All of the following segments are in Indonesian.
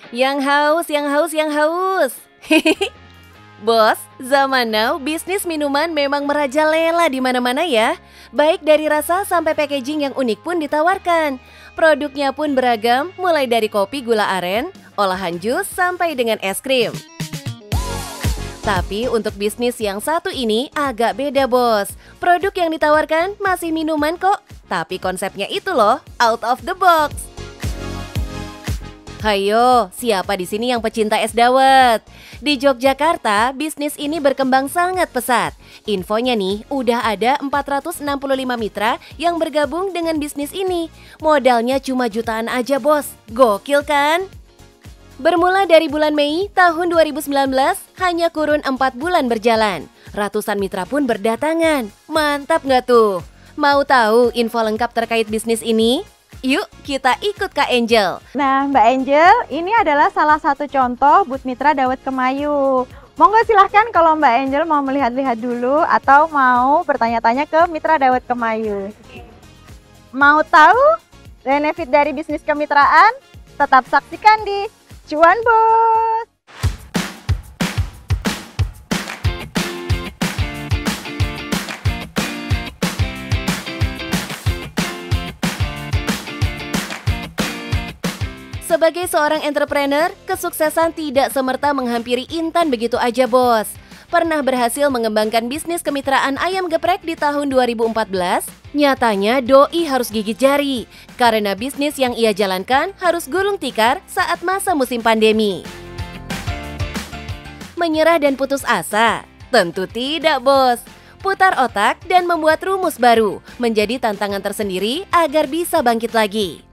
Yang haus, yang haus, yang haus. Bos, zaman now bisnis minuman memang merajalela di mana-mana ya. Baik dari rasa sampai packaging yang unik pun ditawarkan. Produknya pun beragam, mulai dari kopi gula aren, olahan jus sampai dengan es krim. Tapi untuk bisnis yang satu ini agak beda, Bos. Produk yang ditawarkan masih minuman kok, tapi konsepnya itu loh, out of the box. Hayo, siapa di sini yang pecinta es dawet? Di Yogyakarta, bisnis ini berkembang sangat pesat. Infonya nih, udah ada 465 mitra yang bergabung dengan bisnis ini. Modalnya cuma jutaan aja, Bos. Gokil kan? Bermula dari bulan Mei tahun 2019, hanya kurun 4 bulan berjalan. Ratusan mitra pun berdatangan. Mantap nggak tuh? Mau tahu info lengkap terkait bisnis ini? Yuk kita ikut Kak Angel. Nah, Mbak Angel, ini adalah salah satu contoh booth mitra dawet Kemayu. Monggo silahkan kalau Mbak Angel mau melihat-lihat dulu atau mau bertanya-tanya ke mitra dawet Kemayu. Mau tahu benefit dari bisnis kemitraan? Tetap saksikan di Cuan Bos. Sebagai seorang entrepreneur, kesuksesan tidak semerta menghampiri Intan begitu aja, Bos. Pernah berhasil mengembangkan bisnis kemitraan ayam geprek di tahun 2014, nyatanya doi harus gigit jari karena bisnis yang ia jalankan harus gulung tikar saat masa musim pandemi. Menyerah dan putus asa? Tentu tidak, Bos. Putar otak dan membuat rumus baru menjadi tantangan tersendiri agar bisa bangkit lagi.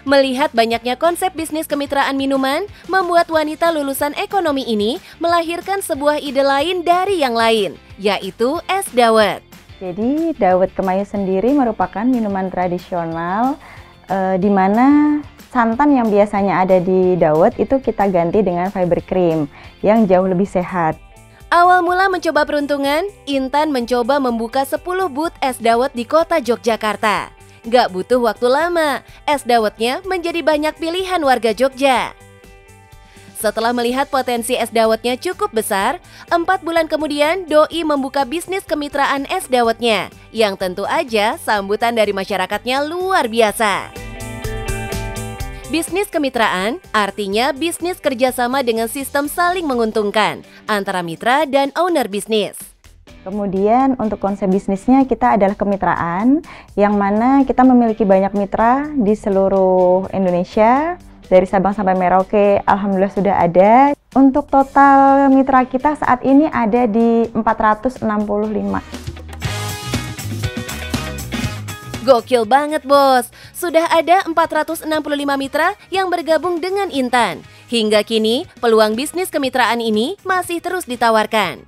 Melihat banyaknya konsep bisnis kemitraan minuman, membuat wanita lulusan ekonomi ini melahirkan sebuah ide lain dari yang lain, yaitu es dawet. Jadi dawet Kemayu sendiri merupakan minuman tradisional di mana santan yang biasanya ada di dawet itu kita ganti dengan fiber cream yang jauh lebih sehat. Awal mula mencoba peruntungan, Intan mencoba membuka 10 booth es dawet di kota Yogyakarta. Gak butuh waktu lama, es dawetnya menjadi banyak pilihan warga Jogja. Setelah melihat potensi es dawetnya cukup besar, 4 bulan kemudian doi membuka bisnis kemitraan es dawetnya, yang tentu aja sambutan dari masyarakatnya luar biasa. Bisnis kemitraan artinya bisnis kerjasama dengan sistem saling menguntungkan antara mitra dan owner bisnis. Kemudian untuk konsep bisnisnya kita adalah kemitraan, yang mana kita memiliki banyak mitra di seluruh Indonesia. Dari Sabang sampai Merauke, alhamdulillah sudah ada. Untuk total mitra kita saat ini ada di 465. Gokil banget, Bos. Sudah ada 465 mitra yang bergabung dengan Intan. Hingga kini, peluang bisnis kemitraan ini masih terus ditawarkan.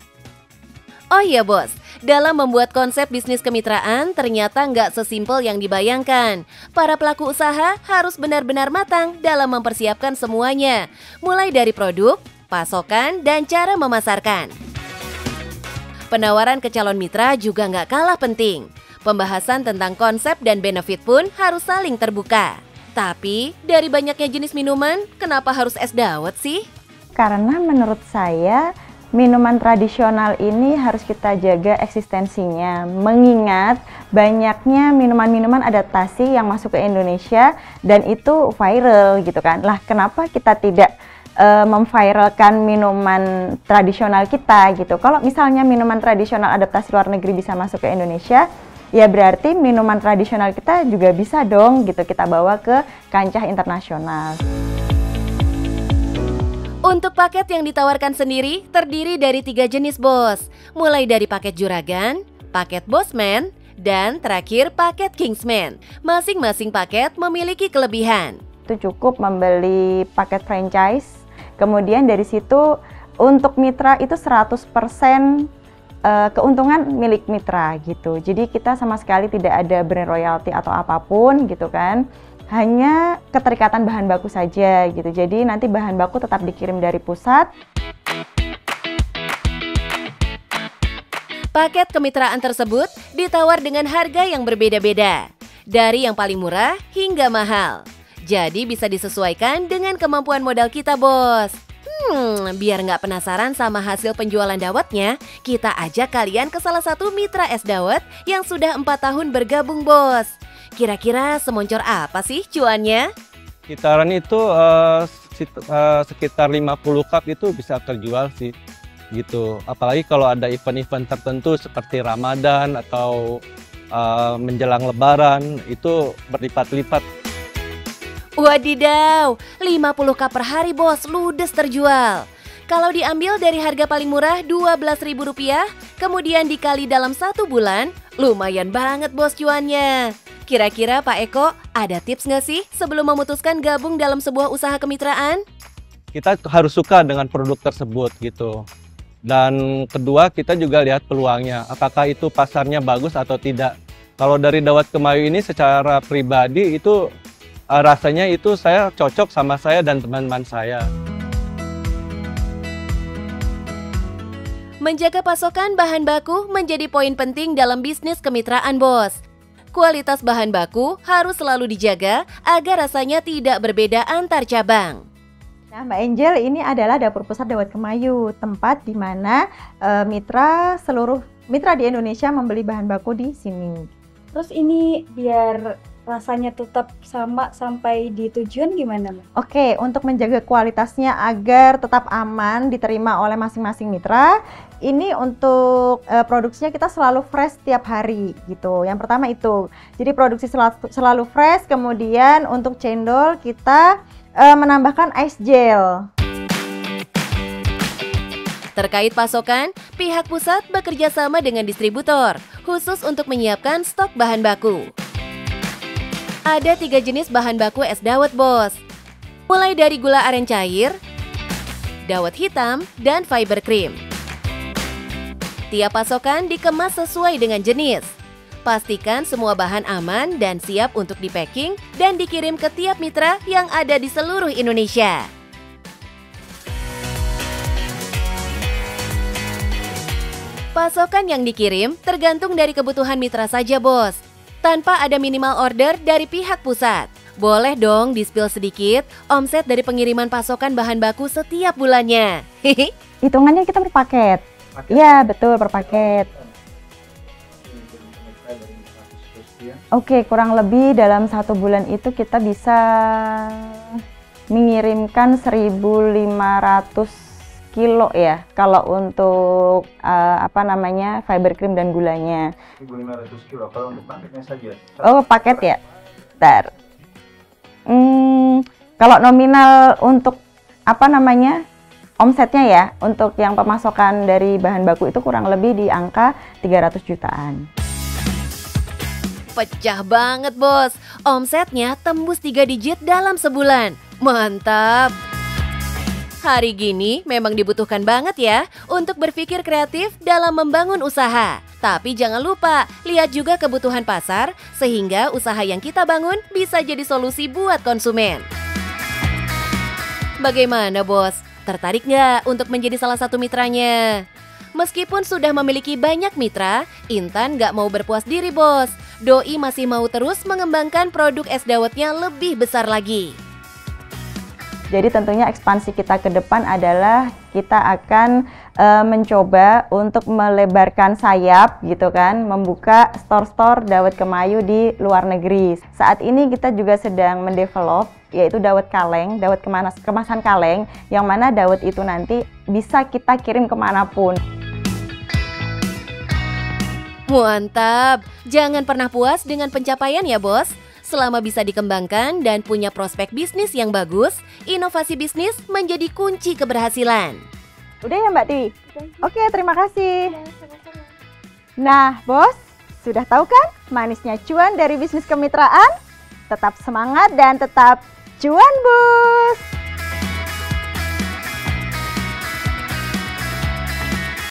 Oh iya, Bos, dalam membuat konsep bisnis kemitraan ternyata nggak sesimpel yang dibayangkan. Para pelaku usaha harus benar-benar matang dalam mempersiapkan semuanya, mulai dari produk, pasokan, dan cara memasarkan. Penawaran ke calon mitra juga nggak kalah penting. Pembahasan tentang konsep dan benefit pun harus saling terbuka. Tapi, dari banyaknya jenis minuman, kenapa harus es dawet sih? Karena menurut saya, minuman tradisional ini harus kita jaga eksistensinya, mengingat banyaknya minuman-minuman adaptasi yang masuk ke Indonesia dan itu viral gitu kan. Lah kenapa kita tidak memviralkan minuman tradisional kita gitu? Kalau misalnya minuman tradisional adaptasi luar negeri bisa masuk ke Indonesia, ya berarti minuman tradisional kita juga bisa dong gitu kita bawa ke kancah internasional. Untuk paket yang ditawarkan sendiri terdiri dari 3 jenis, Bos. Mulai dari paket Juragan, paket Bosman, dan terakhir paket Kingsman. Masing-masing paket memiliki kelebihan. Itu cukup membeli paket franchise, kemudian dari situ untuk mitra itu 100% keuntungan milik mitra gitu. Jadi kita sama sekali tidak ada brand royalty atau apapun gitu kan. Hanya keterikatan bahan baku saja gitu. Jadi nanti bahan baku tetap dikirim dari pusat. Paket kemitraan tersebut ditawar dengan harga yang berbeda-beda, dari yang paling murah hingga mahal. Jadi bisa disesuaikan dengan kemampuan modal kita, Bos. Biar nggak penasaran sama hasil penjualan dawetnya, kita ajak kalian ke salah satu mitra es dawet yang sudah 4 tahun bergabung, Bos. Kira-kira semoncor apa sih cuannya? Kitaran itu sekitar 50 cup itu bisa terjual sih gitu. Apalagi kalau ada event-event tertentu seperti Ramadan atau menjelang Lebaran itu berlipat-lipat. Wadidaw, 50 cup per hari, Bos, ludes terjual. Kalau diambil dari harga paling murah Rp12.000, kemudian dikali dalam 1 bulan, lumayan banget, Bos, cuannya. Kira-kira Pak Eko, ada tips nggak sih sebelum memutuskan gabung dalam sebuah usaha kemitraan? Kita harus suka dengan produk tersebut gitu. Dan kedua, kita juga lihat peluangnya. Apakah itu pasarnya bagus atau tidak. Kalau dari dawet kemayu ini secara pribadi itu rasanya itu saya cocok sama saya dan teman-teman saya. Menjaga pasokan bahan baku menjadi poin penting dalam bisnis kemitraan, Bos. Kualitas bahan baku harus selalu dijaga agar rasanya tidak berbeda antar cabang. Nah, Mbak Angel, ini adalah dapur pusat dawet kemayu, tempat di mana seluruh mitra di Indonesia membeli bahan baku di sini. Terus ini biar rasanya tetap sama sampai di tujuan gimana, Mbak? Oke, untuk menjaga kualitasnya agar tetap aman diterima oleh masing-masing mitra, ini untuk produksinya kita selalu fresh tiap hari gitu. Yang pertama itu, jadi produksi selalu fresh. Kemudian untuk cendol kita menambahkan ice gel. Terkait pasokan, pihak pusat bekerja sama dengan distributor, khusus untuk menyiapkan stok bahan baku. Ada 3 jenis bahan baku es dawet, Bos. Mulai dari gula aren cair, dawet hitam, dan fiber cream. Tiap pasokan dikemas sesuai dengan jenis. Pastikan semua bahan aman dan siap untuk di-packing dan dikirim ke tiap mitra yang ada di seluruh Indonesia. Pasokan yang dikirim tergantung dari kebutuhan mitra saja, Bos. Tanpa ada minimal order dari pihak pusat. Boleh dong di-spill sedikit omset dari pengiriman pasokan bahan baku setiap bulannya. Hitungannya kita per paket. Iya, betul, per paket. Oke, kurang lebih dalam 1 bulan itu kita bisa mengirimkan 1.500 kilo ya, kalau untuk fiber cream dan gulanya. 1.500 kilo, kalau untuk paketnya saja? Oh, paket ya? Bentar. Kalau nominal untuk omsetnya ya, untuk yang pemasokan dari bahan baku itu kurang lebih di angka 300 jutaan. Pecah banget, Bos. Omsetnya tembus 3 digit dalam sebulan. Mantap! Hari gini memang dibutuhkan banget ya untuk berpikir kreatif dalam membangun usaha. Tapi jangan lupa, lihat juga kebutuhan pasar sehingga usaha yang kita bangun bisa jadi solusi buat konsumen. Bagaimana, Bos? Tertarik nggak untuk menjadi salah satu mitranya? Meskipun sudah memiliki banyak mitra, Intan nggak mau berpuas diri, Bos. Doi masih mau terus mengembangkan produk es dawetnya lebih besar lagi. Jadi tentunya ekspansi kita ke depan adalah kita akan mencoba untuk melebarkan sayap gitu kan, membuka store-store dawet kemayu di luar negeri. Saat ini kita juga sedang mendevelop yaitu dawet kaleng, dawet kemasan kaleng, yang mana dawet itu nanti bisa kita kirim kemanapun. Mantap! Jangan pernah puas dengan pencapaian ya, Bos. Selama bisa dikembangkan dan punya prospek bisnis yang bagus, inovasi bisnis menjadi kunci keberhasilan. Udah ya Mbak Tiwi? Oke, terima kasih. Nah, Bos, sudah tahu kan manisnya cuan dari bisnis kemitraan? Tetap semangat dan tetap cuan, Bos!